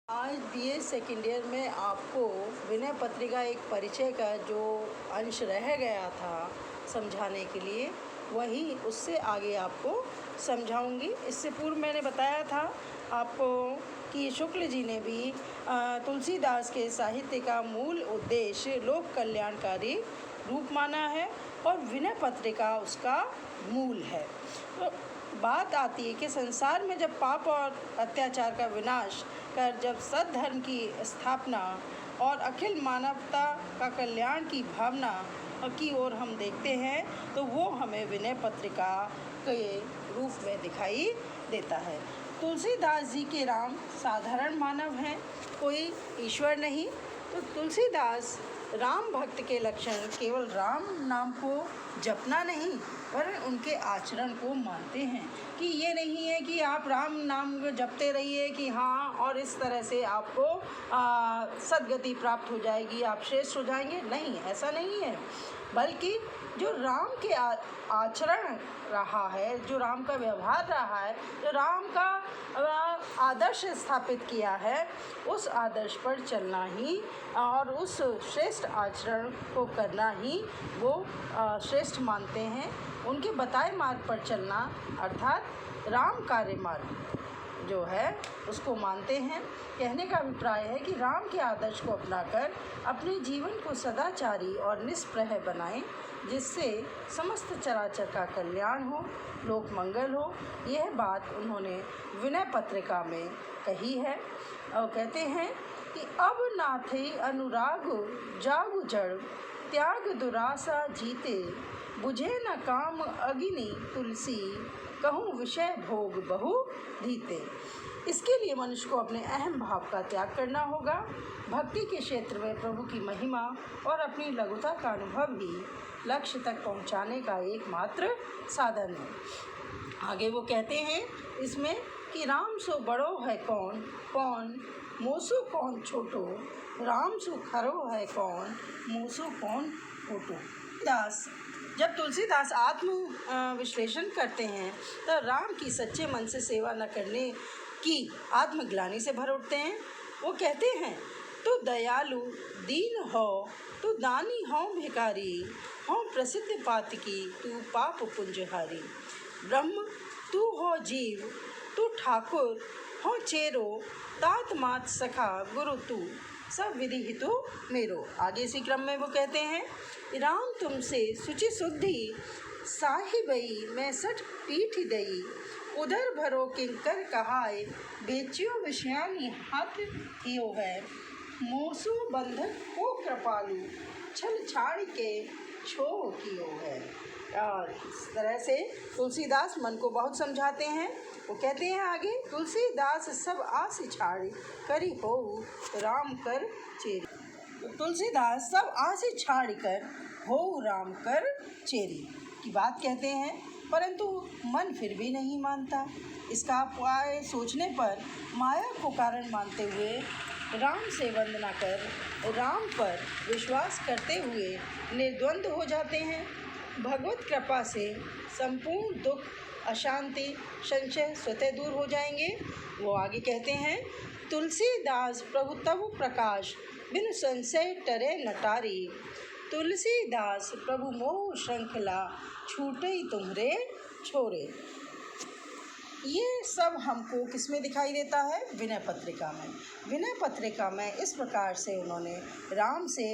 आज BA second year में आपको विनय पत्रिका एक परिचय का जो अंश रह गया था समझाने के लिए, वही उससे आगे आपको समझाऊंगी। इससे पूर्व मैंने बताया था आपको कि शुक्ल जी ने भी तुलसीदास के साहित्य का मूल उद्देश्य लोक कल्याणकारी रूप माना है और विनय पत्रिका उसका मूल है। तो बात आती है कि संसार में जब पाप और अत्याचार का विनाश कर जब सद्धर्म की स्थापना और अखिल मानवता का कल्याण की भावना की ओर हम देखते हैं, तो वो हमें विनय पत्रिका के रूप में दिखाई देता है। तुलसीदास जी के राम साधारण मानव हैं, कोई ईश्वर नहीं। तो तुलसीदास राम भक्त के लक्षण केवल राम नाम को जपना नहीं, पर उनके आचरण को मानते हैं कि ये नहीं है कि आप राम नाम जपते रहिए कि हाँ और इस तरह से आपको सद्गति प्राप्त हो जाएगी, आप श्रेष्ठ हो जाएंगे। नहीं, ऐसा नहीं है, बल्कि जो राम के आचरण रहा है, जो राम का व्यवहार रहा है, जो राम का आदर्श स्थापित किया है, उस आदर्श पर चलना ही और उस श्रेष्ठ आचरण को करना ही वो श्रेष्ठ मानते हैं। उनके बताए मार्ग पर चलना अर्थात राम कार्य मार्ग जो है उसको मानते हैं। कहने का अभिप्राय है कि राम के आदर्श को अपनाकर अपने जीवन को सदाचारी और निष्प्रह बनाएं, जिससे समस्त चराचर का कल्याण हो, लोक मंगल हो। यह बात उन्होंने विनय पत्रिका में कही है और कहते हैं कि अब नाथे अनुराग जागु जड़, त्याग दुरासा जीते, बुझे न काम अग्नि तुलसी, कहूँ विषय भोग बहु धीते। इसके लिए मनुष्य को अपने अहम भाव का त्याग करना होगा। भक्ति के क्षेत्र में प्रभु की महिमा और अपनी लघुता का अनुभव ही लक्ष्य तक पहुंचाने का एकमात्र साधन है। आगे वो कहते हैं इसमें कि राम सो बड़ो है कौन, कौन मोसो कौन छोटो, राम सो खरो है कौन, मोसो कौन फोटो। जब तुलसीदास आत्म विश्लेषण करते हैं तो राम की सच्चे मन से सेवा न करने की आत्मग्लानि से भर उठते हैं। वो कहते हैं, तू दयालु दीन हो, तू दानी हो भिखारी, हो प्रसिद्ध पातकी, तू पाप पुंजहारी। ब्रह्म तू हो जीव, तू ठाकुर हो चेरो, तात मात सखा गुरु तू, सब विधि हितु मेरो। आगे इसी क्रम में वो कहते हैं, राम तुमसे सुचि शुद्धि, साहिबई मैं सठ पीठ दई, उधर भरो किंकर कहाय, बेचियो विषयानी हाथ थियो है, मोसु बंधक को कृपालु, छल छाड़ के छो कियो है। और इस तरह से तुलसीदास मन को बहुत समझाते हैं। वो कहते हैं आगे, तुलसीदास सब आस छाड़ी, करी हो राम कर चेरी। तुलसीदास सब आस छाड़ कर हो राम कर चेरी की बात कहते हैं, परंतु मन फिर भी नहीं मानता। इसका उपाय सोचने पर माया को कारण मानते हुए राम से वंदना कर राम पर विश्वास करते हुए निर्द्वंद हो जाते हैं। भगवत कृपा से संपूर्ण दुख, अशांति, संशय स्वतः दूर हो जाएंगे। वो आगे कहते हैं, तुलसीदास प्रभु तब प्रकाश, बिन संशय टरे नटारी, तुलसीदास प्रभु मोह श्रृंखला, छूटे तुम्हरे छोरे। ये सब हमको किस में दिखाई देता है? विनय पत्रिका में। विनय पत्रिका में इस प्रकार से उन्होंने राम से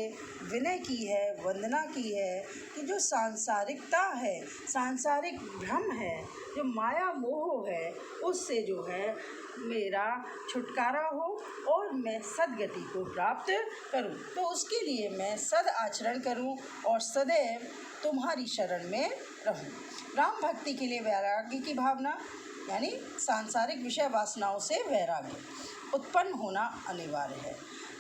विनय की है, वंदना की है कि जो सांसारिकता है, सांसारिक भ्रम है, जो माया मोह है, उससे जो है मेरा छुटकारा हो और मैं सद्गति को प्राप्त करूं। तो उसके लिए मैं सद आचरण करूं और सदैव तुम्हारी शरण में रहूं। राम भक्ति के लिए वैराग्य की भावना यानी सांसारिक विषय वासनाओं से वैराग्य उत्पन्न होना अनिवार्य है।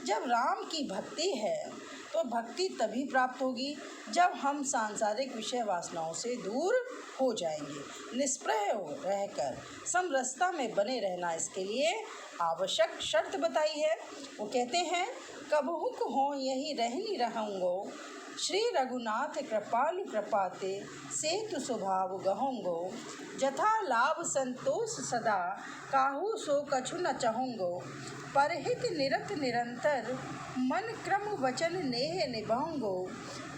जब राम की भक्ति है तो भक्ति तभी प्राप्त होगी जब हम सांसारिक विषय वासनाओं से दूर हो जाएंगे। निष्प्रह रहकर समरसता में बने रहना इसके लिए आवश्यक शर्त बताई है। वो कहते हैं, कबहुक हो यही रहनी रहूँगो, श्री रघुनाथ कृपालु कृपाते सेतु स्वभाव गहोंगो, जथा लाभ संतोष सदा काहू सो कछु न चहोंगो, परहित निरत निरंतर मन क्रम वचन नेह निभाऊंगो,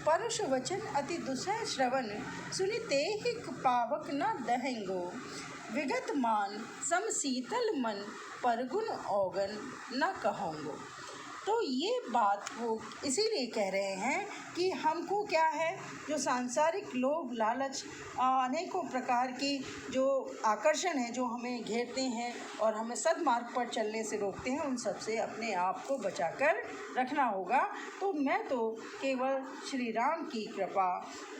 परुष वचन अति दुसह श्रवण सुनिते ही पावक न दहेंगो, विगत मान सम शीतल मन परगुण औगन न कहूँगो। तो ये बात वो इसीलिए कह रहे हैं कि हमको क्या है, जो सांसारिक लोभ लालच अनेकों प्रकार की जो आकर्षण है जो हमें घेरते हैं और हमें सद्मार्ग पर चलने से रोकते हैं, उन सब से अपने आप को बचाकर रखना होगा। तो मैं तो केवल श्री राम की कृपा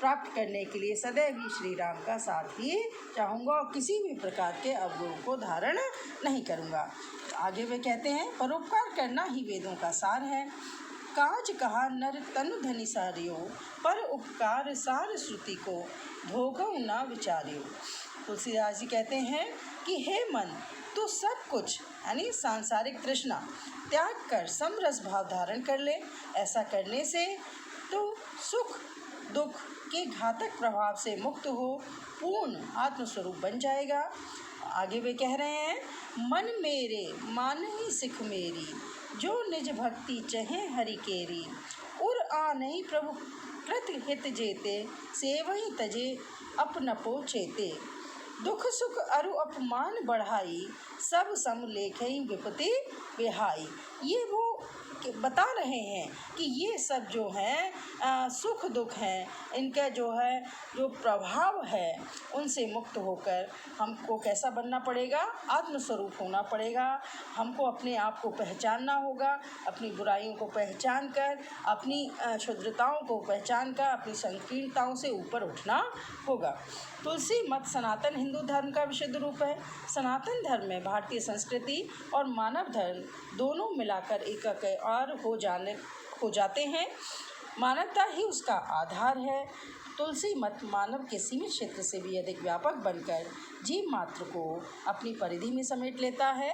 प्राप्त करने के लिए सदैव ही श्री राम का साथ ही चाहूँगा और किसी भी प्रकार के अवगुण को धारण नहीं करूँगा। आगे वे कहते हैं, परोपकार करना ही वेदों का सार है, काज कहा नर तनु धनि सारियो, पर उपकार सार श्रुति को धोगौ न विचारियो। तुलसीदास जी कहते हैं कि हे मन, तू सब कुछ यानी सांसारिक तृष्णा त्याग कर समरस भाव धारण कर ले। ऐसा करने से तू सुख दुख के घातक प्रभाव से मुक्त हो पूर्ण आत्मस्वरूप बन जाएगा। आगे वे कह रहे हैं, मन मेरे मानहि सिख मेरी, जो निज भक्ति चहे हरि केरी, उर आनहि प्रभु कृत हित जेते, सेवहि तजे अपनपो चेते, दुख सुख अरु अपमान बढ़ाई, सब सम लेखई विपति बिहाई। ये वो बता रहे हैं कि ये सब जो है सुख दुख हैं, इनका जो है जो प्रभाव है उनसे मुक्त होकर हमको कैसा बनना पड़ेगा, आत्मस्वरूप होना पड़ेगा। हमको अपने आप को पहचानना होगा, अपनी बुराइयों को पहचान कर, अपनी क्षुद्रताओं को पहचान कर अपनी संकीर्णताओं से ऊपर उठना होगा। तुलसी मत सनातन हिंदू धर्म का विशुद्ध रूप है। सनातन धर्म में भारतीय संस्कृति और मानव धर्म दोनों मिलाकर एकाकार हो जाते हैं। मानवता ही उसका आधार है। तुलसी मत मानव के सीमित क्षेत्र से भी अधिक व्यापक बनकर जीव मात्र को अपनी परिधि में समेट लेता है।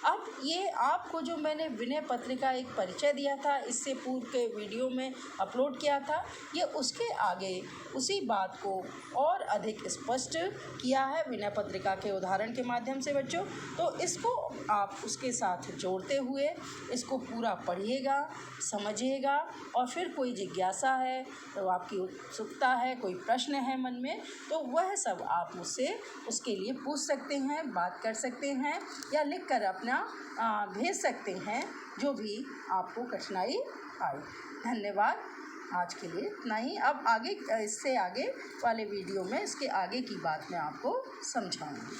अब ये आपको जो मैंने विनय पत्र का एक परिचय दिया था, इससे पूर्व के वीडियो में अपलोड किया था, ये उसके आगे उसी बात को और अधिक स्पष्ट किया है विनय पत्रिका के उदाहरण के माध्यम से बच्चों। तो इसको आप उसके साथ जोड़ते हुए इसको पूरा पढ़िएगा, समझिएगा और फिर कोई जिज्ञासा है तो आपकी उत्सुकता है, कोई प्रश्न है मन में, तो वह सब आप मुझसे उसके लिए पूछ सकते हैं, बात कर सकते हैं या लिख कर अपना भेज सकते हैं, जो भी आपको कठिनाई आए। धन्यवाद। आज के लिए इतना ही। अब आगे इससे आगे वाले वीडियो में इसके आगे की बात मैं आपको समझाऊंगी।